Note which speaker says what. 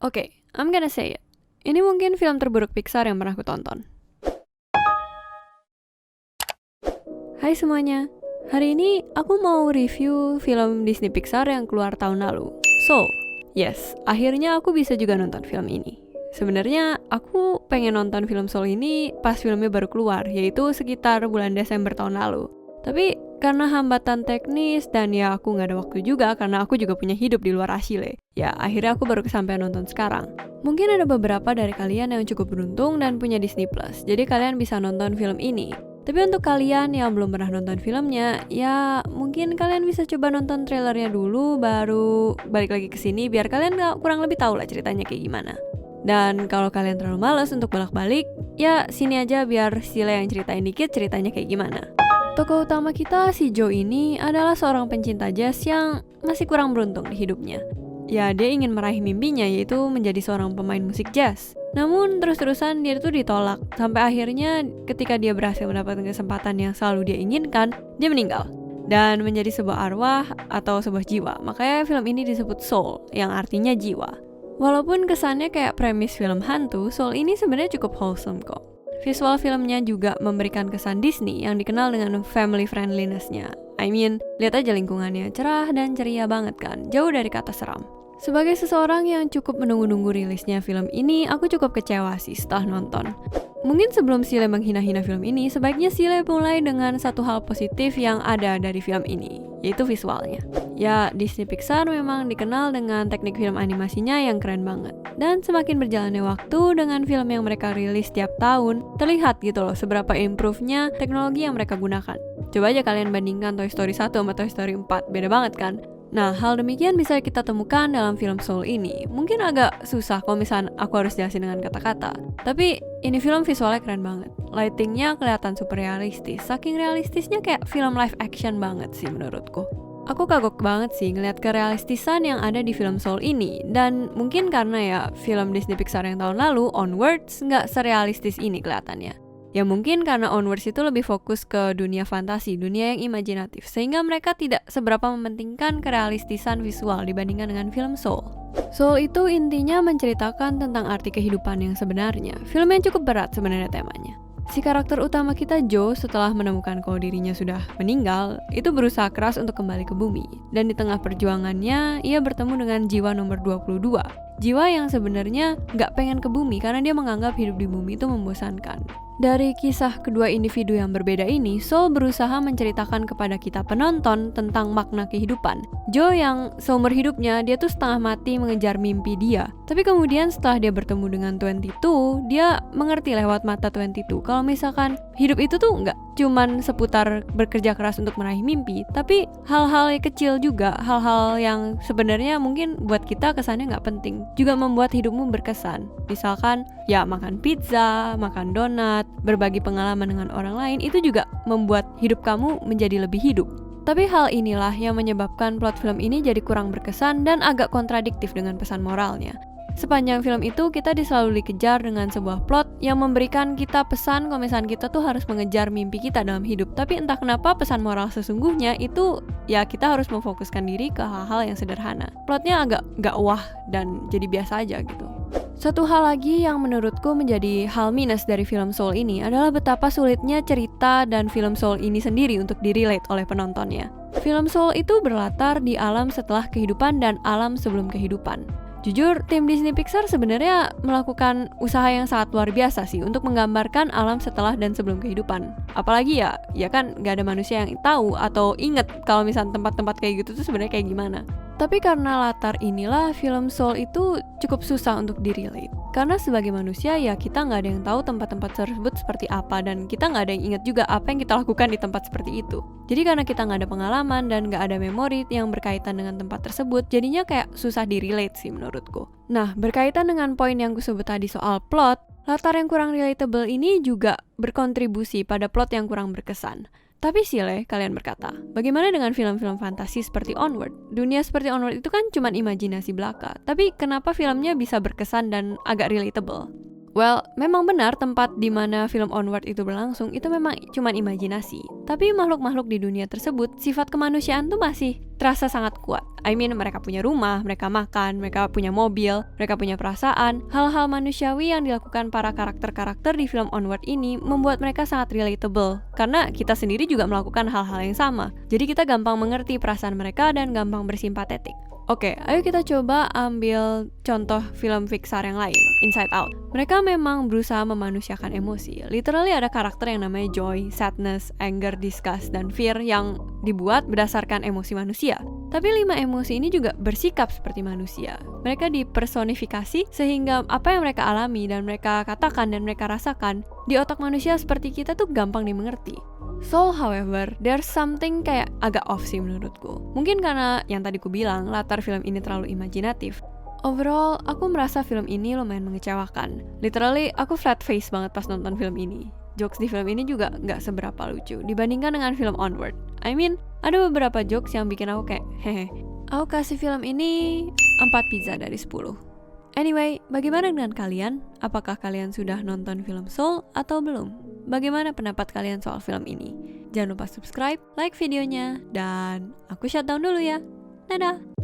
Speaker 1: Oke, I'm gonna say it. Ini mungkin film terburuk Pixar yang pernah aku tonton. Hai semuanya, hari ini aku mau review film Disney Pixar yang keluar tahun lalu, Soul. Yes, akhirnya aku bisa juga nonton film ini. Sebenarnya aku pengen nonton film Soul ini pas filmnya baru keluar, yaitu sekitar bulan Desember tahun lalu. Tapi karena hambatan teknis dan ya aku nggak ada waktu juga karena aku juga punya hidup di luar Asile. Ya akhirnya aku baru kesampaian nonton sekarang. Mungkin ada beberapa dari kalian yang cukup beruntung dan punya Disney Plus, jadi kalian bisa nonton film ini. Tapi untuk kalian yang belum pernah nonton filmnya, ya mungkin kalian bisa coba nonton trailernya dulu baru balik lagi ke sini biar kalian kurang lebih tahu lah ceritanya kayak gimana. Dan kalau kalian terlalu malas untuk bolak-balik, ya sini aja biar Sila yang ceritain dikit ceritanya kayak gimana. Tokoh utama kita, si Joe ini adalah seorang pencinta jazz yang masih kurang beruntung di hidupnya. Ya, dia ingin meraih mimpinya yaitu menjadi seorang pemain musik jazz. Namun terus-terusan dia tuh ditolak, sampai akhirnya ketika dia berhasil mendapatkan kesempatan yang selalu dia inginkan, dia meninggal. Dan menjadi sebuah arwah atau sebuah jiwa, makanya film ini disebut Soul, yang artinya jiwa. Walaupun kesannya kayak premis film hantu, Soul ini sebenarnya cukup wholesome kok. Visual filmnya juga memberikan kesan Disney yang dikenal dengan family friendliness-nya. I mean, lihat aja lingkungannya cerah dan ceria banget kan, jauh dari kata seram. Sebagai seseorang yang cukup menunggu-nunggu rilisnya film ini, aku cukup kecewa sih setelah nonton. Mungkin sebelum Sile menghina-hina film ini, sebaiknya Sile mulai dengan satu hal positif yang ada dari film ini, yaitu visualnya. Ya, Disney Pixar memang dikenal dengan teknik film animasinya yang keren banget. Dan semakin berjalannya waktu dengan film yang mereka rilis setiap tahun, terlihat gitu loh seberapa improve-nya teknologi yang mereka gunakan. Coba aja kalian bandingkan Toy Story 1 sama Toy Story 4, beda banget kan? Nah, hal demikian bisa kita temukan dalam film Soul ini. Mungkin agak susah kalau misalnya aku harus jelasin dengan kata-kata. Tapi ini film visualnya keren banget. Lightingnya kelihatan super realistis. Saking realistisnya kayak film live action banget sih menurutku. Aku kagok banget sih ngeliat kerealistisan yang ada di film Soul ini. Dan mungkin karena ya film Disney Pixar yang tahun lalu, Onwards, nggak serealistis ini kelihatannya. Ya mungkin karena Onwards itu lebih fokus ke dunia fantasi, dunia yang imajinatif, sehingga mereka tidak seberapa mementingkan kerealistisan visual dibandingkan dengan film Soul. Soul itu intinya menceritakan tentang arti kehidupan yang sebenarnya. Film yang cukup berat sebenarnya temanya. Si karakter utama kita, Joe, setelah menemukan kalau dirinya sudah meninggal, itu berusaha keras untuk kembali ke bumi. Dan di tengah perjuangannya, ia bertemu dengan jiwa nomor 22. Jiwa yang sebenarnya nggak pengen ke bumi karena dia menganggap hidup di bumi itu membosankan. Dari kisah kedua individu yang berbeda ini, Soul berusaha menceritakan kepada kita penonton tentang makna kehidupan. Joe yang seumur hidupnya, dia tuh setengah mati mengejar mimpi dia. Tapi kemudian setelah dia bertemu dengan 22, dia mengerti lewat mata 22 kalau misalkan hidup itu tuh nggak cuman seputar bekerja keras untuk meraih mimpi, tapi hal-hal yang kecil juga, hal-hal yang sebenarnya mungkin buat kita kesannya nggak penting, juga membuat hidupmu berkesan. Misalkan, ya makan pizza, makan donat, berbagi pengalaman dengan orang lain, itu juga membuat hidup kamu menjadi lebih hidup. Tapi hal inilah yang menyebabkan plot film ini jadi kurang berkesan dan agak kontradiktif dengan pesan moralnya. Sepanjang film itu kita selalu dikejar dengan sebuah plot yang memberikan kita pesan kalau misalnya kita tuh harus mengejar mimpi kita dalam hidup. Tapi entah kenapa pesan moral sesungguhnya itu ya kita harus memfokuskan diri ke hal-hal yang sederhana. Plotnya agak gak wah dan jadi biasa aja gitu. Satu hal lagi yang menurutku menjadi hal minus dari film Soul ini adalah betapa sulitnya cerita dan film Soul ini sendiri untuk di-relate oleh penontonnya. Film Soul itu berlatar di alam setelah kehidupan dan alam sebelum kehidupan. Jujur, tim Disney Pixar sebenarnya melakukan usaha yang sangat luar biasa sih untuk menggambarkan alam setelah dan sebelum kehidupan. Apalagi ya kan gak ada manusia yang tahu atau inget kalau misalnya tempat-tempat kayak gitu tuh sebenarnya kayak gimana. Tapi karena latar inilah film Soul itu cukup susah untuk di-relate. Karena sebagai manusia ya kita nggak ada yang tahu tempat-tempat tersebut seperti apa dan kita nggak ada yang ingat juga apa yang kita lakukan di tempat seperti itu. Jadi karena kita nggak ada pengalaman dan nggak ada memori yang berkaitan dengan tempat tersebut, jadinya kayak susah di-relate sih menurutku. Nah, berkaitan dengan poin yang gue sebut tadi soal plot, latar yang kurang relatable ini juga berkontribusi pada plot yang kurang berkesan. Tapi Sile, kalian berkata, bagaimana dengan film-film fantasi seperti Onward? Dunia seperti Onward itu kan cuma imajinasi belaka, tapi kenapa filmnya bisa berkesan dan agak relatable? Well, memang benar tempat di mana film Onward itu berlangsung itu memang cuma imajinasi. Tapi makhluk-makhluk di dunia tersebut, sifat kemanusiaan tuh masih terasa sangat kuat. I mean, mereka punya rumah, mereka makan, mereka punya mobil, mereka punya perasaan. Hal-hal manusiawi yang dilakukan para karakter-karakter di film Onward ini membuat mereka sangat relatable. Karena kita sendiri juga melakukan hal-hal yang sama. Jadi kita gampang mengerti perasaan mereka dan gampang bersimpatetik. Oke, ayo kita coba ambil contoh film Pixar yang lain, Inside Out. Mereka memang berusaha memanusiakan emosi. Literally ada karakter yang namanya joy, sadness, anger, disgust, dan fear yang dibuat berdasarkan emosi manusia. Tapi 5 emosi ini juga bersikap seperti manusia. Mereka dipersonifikasi sehingga apa yang mereka alami dan mereka katakan dan mereka rasakan di otak manusia seperti kita tuh gampang dimengerti. Soul, however, there's something kayak agak off sih menurutku. Mungkin karena yang tadi ku bilang, latar film ini terlalu imajinatif. Overall, aku merasa film ini lumayan mengecewakan. Literally, aku flat face banget pas nonton film ini. Jokes di film ini juga nggak seberapa lucu dibandingkan dengan film Onward. I mean, ada beberapa jokes yang bikin aku kayak, hehe. Aku kasih film ini 4 pizza dari 10. Anyway, bagaimana dengan kalian? Apakah kalian sudah nonton film Soul atau belum? Bagaimana pendapat kalian soal film ini? Jangan lupa subscribe, like videonya, dan aku shutdown dulu ya. Dadah!